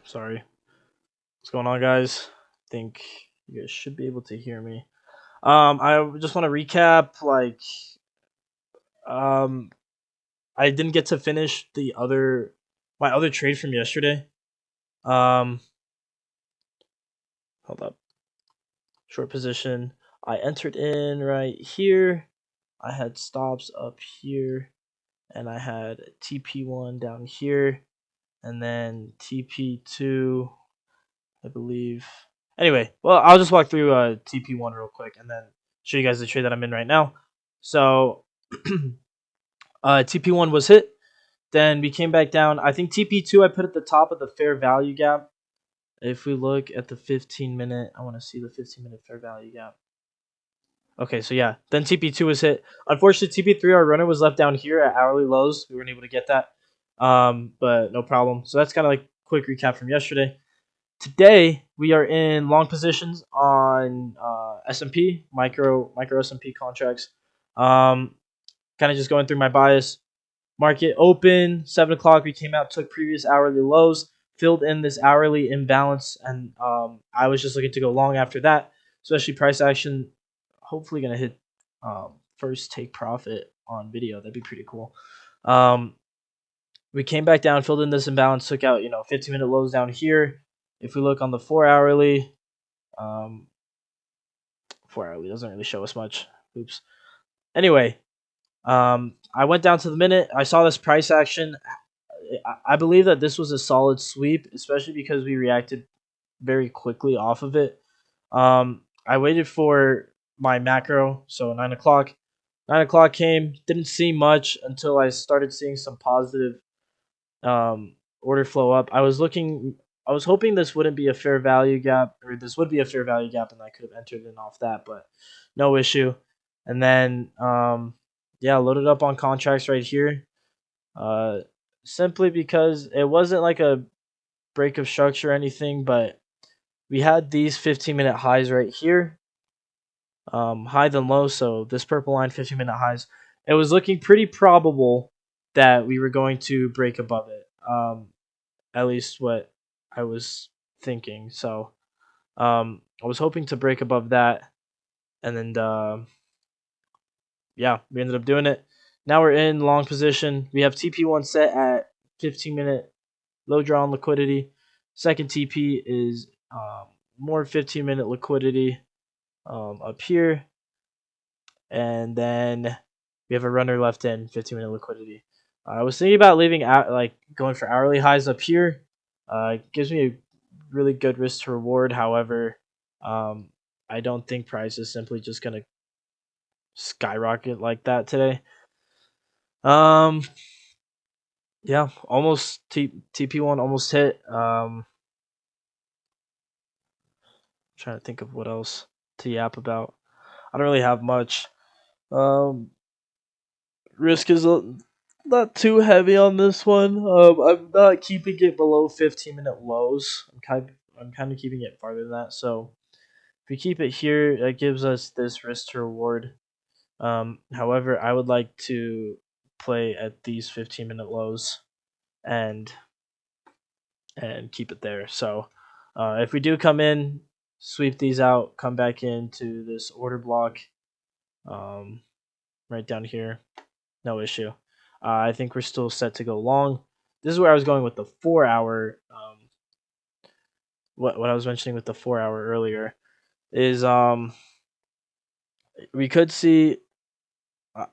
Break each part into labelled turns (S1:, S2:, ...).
S1: Sorry. What's going on, guys? I think you guys should be able to hear me. I just want to recap. Um, I didn't get to finish my other trade from yesterday. Um, Hold up. Short position. I entered in right here. I had stops up here, and I had TP1 down here, and then TP2. I believe. Anyway, well, I'll just walk through TP1 real quick and then show you guys the trade that I'm in right now. So, TP1 was hit. Then we came back down. I think TP2 I put at the top of the fair value gap. If we look at the 15-minute, I want to see the 15-minute fair value gap. Okay, so yeah, then TP2 was hit. Unfortunately, TP3, our runner, was left down here at hourly lows. We weren't able to get that, but no problem. So that's kind of like quick recap from yesterday. Today we are in long positions on S&P micro S&P contracts. Kind of just going through my bias. Market open 7 o'clock. We came out, took previous hourly lows, filled in this hourly imbalance, and I was just looking to go long after that. Especially price action. Hopefully gonna hit first take profit on video. That'd be pretty cool. We came back down, filled in this imbalance, took out 15-minute lows down here. If we look on the 4 hourly, 4 hourly doesn't really show us much. Oops. Anyway, I went down to the minute. I saw this price action. I believe that this was a solid sweep, especially because we reacted very quickly off of it. I waited for my macro, so 9 o'clock. 9 o'clock came, didn't see much until I started seeing some positive order flow up. I was hoping this wouldn't be a fair value gap, or this would be a fair value gap, and I could have entered in off that, but no issue. And then, yeah, loaded up on contracts right here. Uh, Simply because it wasn't like a break of structure or anything, but we had these 15-minute highs right here, high then low. So this purple line, 15-minute highs. It was looking pretty probable that we were going to break above it. At least what I was thinking. So I was hoping to break above that, and then yeah, we ended up doing it. Now we're in long position. We have TP1 set at 15-minute low draw on liquidity. Second TP is more 15-minute liquidity up here, and then we have a runner left in 15-minute liquidity. I was thinking about leaving out, like going for hourly highs up here. It gives me a really good risk to reward. However, I don't think price is simply just gonna skyrocket like that today. Um, yeah, almost TP1 almost hit. Trying to think of what else to yap about. I don't really have much. Um, Risk is not too heavy on this one. I'm not keeping it below 15-minute lows. I'm kind of keeping it farther than that. So if we keep it here, that gives us this risk to reward. However, I would like to play at these 15-minute lows and keep it there. So if we do come in, sweep these out, come back into this order block, right down here, no issue. I think we're still set to go long. This is where I was going with the 4 hour. What I was mentioning with the 4 hour earlier is we could see.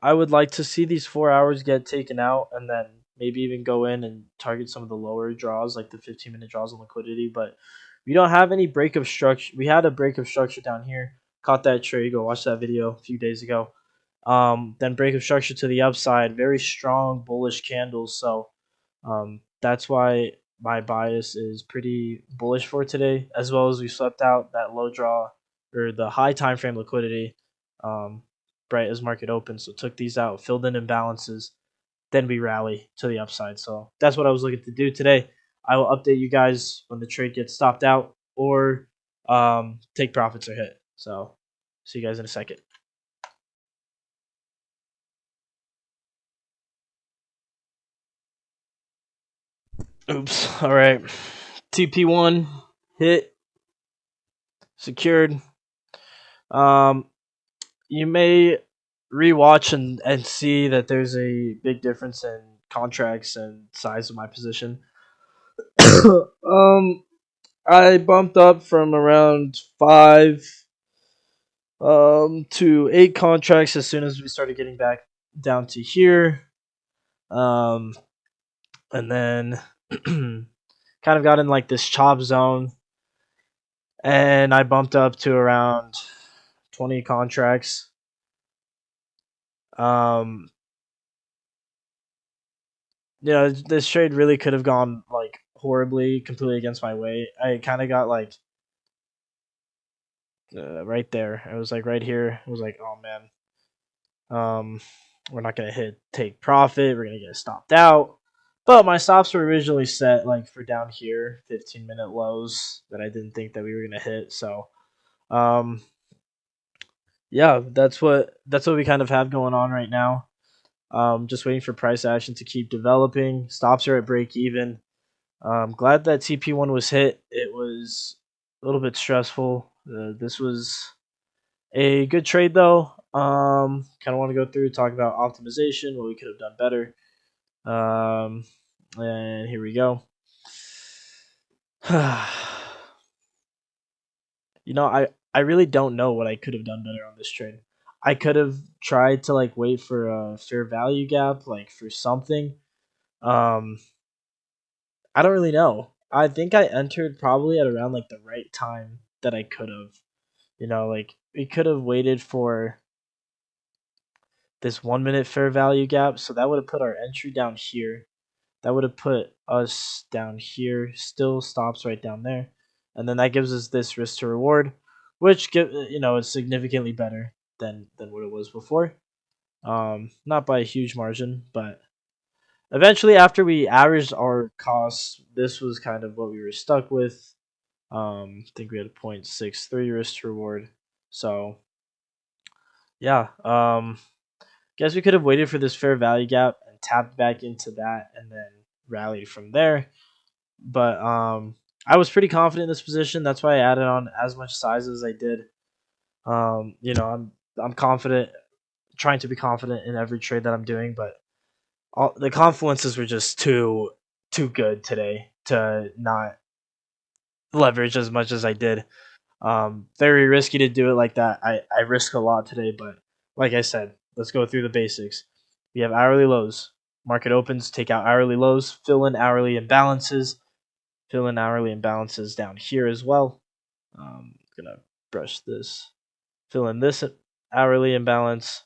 S1: I would like to see these 4 hours get taken out and then maybe even go in and target some of the lower draws, like the 15-minute draws on liquidity. But we don't have any break of structure. We had a break of structure down here. Caught that trade. Go watch that video a few days ago. Then break of structure to the upside. Very strong bullish candles. So that's why my bias is pretty bullish for today, as well as we swept out that low draw or the high time frame liquidity. Um, right as market open. So took these out, filled in imbalances, then we rally to the upside. So that's what I was looking to do today. I will update you guys when the trade gets stopped out or take profits or hit. So see you guys in a second. Oops. All right. TP1 hit secured. Um, you may rewatch and see that there's a big difference in contracts and size of my position. um, I bumped up from around 5 to 8 contracts as soon as we started getting back down to here. Um, and then kind of got in like this chop zone, and I bumped up to around 20 contracts. Um, this trade really could have gone like horribly, completely against my way. I kind of got like right there. It was like right here. It was like, oh man, we're not gonna take profit. We're gonna get stopped out. But my stops were originally set like for down here, 15-minute lows that I didn't think that we were gonna hit. So, um, yeah, that's what we kind of have going on right now. Just waiting for price action to keep developing. Stops are at break even. Glad that TP1 was hit. It was a little bit stressful. This was a good trade though. Kind of want to go through talk about optimization, what we could have done better. Um, and here we go. I really don't know what I could have done better on this trade. I could have tried to like wait for a fair value gap, like for something. Um, I don't really know. I think I entered probably at around like the right time that I could have. Like we could have waited for this 1 minute fair value gap, so that would have put our entry down here. That would have put us down here. Still stops right down there, and then that gives us this risk to reward, which is significantly better than what it was before. Not by a huge margin, but eventually after we averaged our costs, this was kind of what we were stuck with. I think we had a 0.63 risk to reward. So yeah, guess we could have waited for this fair value gap and tapped back into that and then rallied from there. But I was pretty confident in this position. That's why I added on as much size as I did. I'm confident, trying to be confident in every trade that I'm doing, but the confluences were just too good today to not leverage as much as I did. Very risky to do it like that. I risk a lot today, but like I said, let's go through the basics. We have hourly lows. Market opens, take out hourly lows, fill in hourly imbalances, down here as well. Gonna brush this, fill in this hourly imbalance,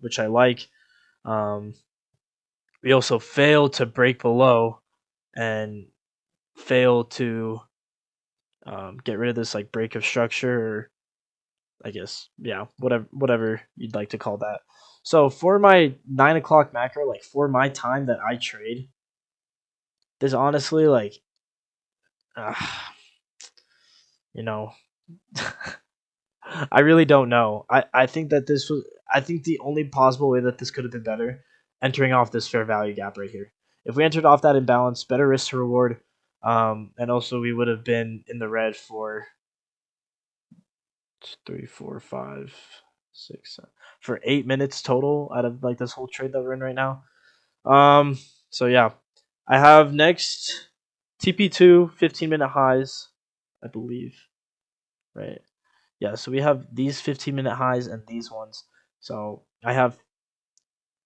S1: which I like. Um, we also fail to break below and fail to get rid of this like break of structure, or I guess, yeah, whatever you'd like to call that. So for my 9 o'clock macro, like for my time that I trade, there's honestly like, uh, you know, I really don't know. I think that this was. I think the only possible way that this could have been better, entering off this fair value gap right here. If we entered off that imbalance, better risk to reward, and also we would have been in the red for 3, 4, 5, 6, for 8 minutes total out of like this whole trade that we're in right now. So yeah, I have next TP2 15-minute highs, I believe, right? Yeah, so we have these 15-minute highs and these ones. So I have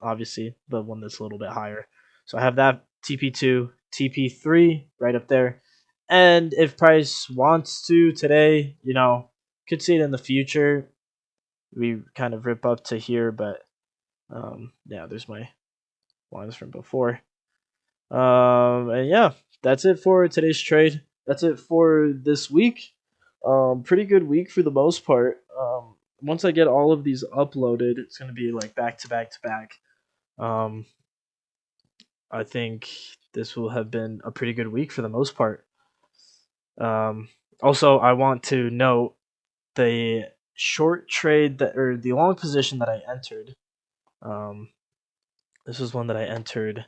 S1: obviously the one that's a little bit higher. So I have that TP2, TP3 right up there. And if price wants to today, could see it in the future. We kind of rip up to here, but yeah, there's my lines from before. And yeah, that's it for today's trade. That's it for this week. Pretty good week for the most part. Once I get all of these uploaded, it's gonna be like back to back to back. Um, I think this will have been a pretty good week for the most part. Also, I want to note the short trade that, or the long position that I entered. Um, this was one that I entered.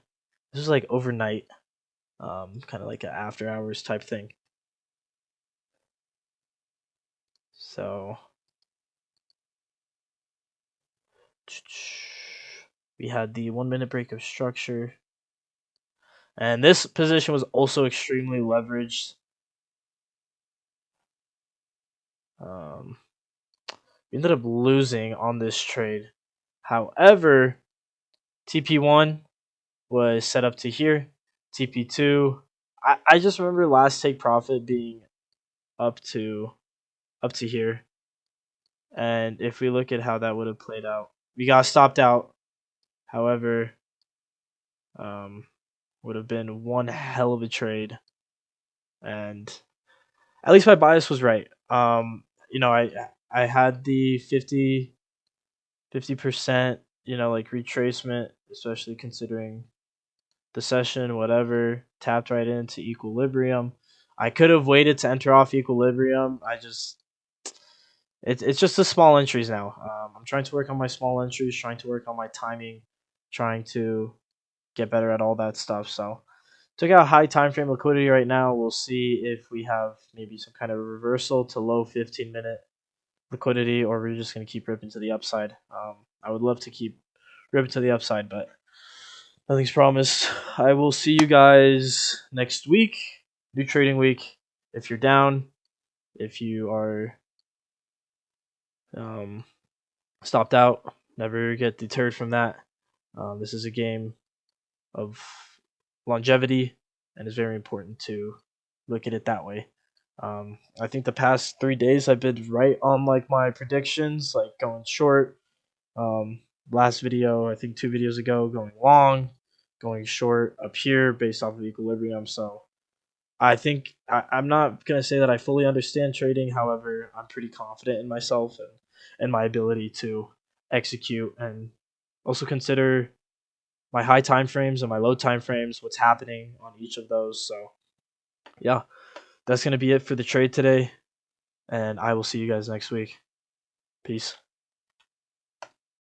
S1: This was like overnight. kind of like an after hours type thing. So we had the 1 minute break of structure, and this position was also extremely leveraged. We ended up losing on this trade. However, TP1 was set up to here. TP2, I just remember last take profit being up to here. And if we look at how that would have played out, we got stopped out. However, would have been one hell of a trade, and at least my bias was right. I had the 50% like retracement, especially considering the session, whatever, tapped right into equilibrium. I could have waited to enter off equilibrium. It's just the small entries now. I'm trying to work on my small entries, trying to work on my timing, trying to get better at all that stuff. So took out high time frame liquidity right now. We'll see if we have maybe some kind of reversal to low 15-minute liquidity, or we're just going to keep ripping to the upside. I would love to keep ripping to the upside, but nothing's promised. I will see you guys next week. New trading week. If you're down, if you are um, stopped out, never get deterred from that. This is a game of longevity, and it's very important to look at it that way. I think the past 3 days I've been right on like my predictions, like going short. Um, Last video, I think 2 videos ago, going long, going short up here based off of equilibrium. So I think I'm not gonna say that I fully understand trading. However, I'm pretty confident in myself and my ability to execute, and also consider my high time frames and my low time frames, what's happening on each of those. So yeah, that's gonna be it for the trade today, and I will see you guys next week. Peace.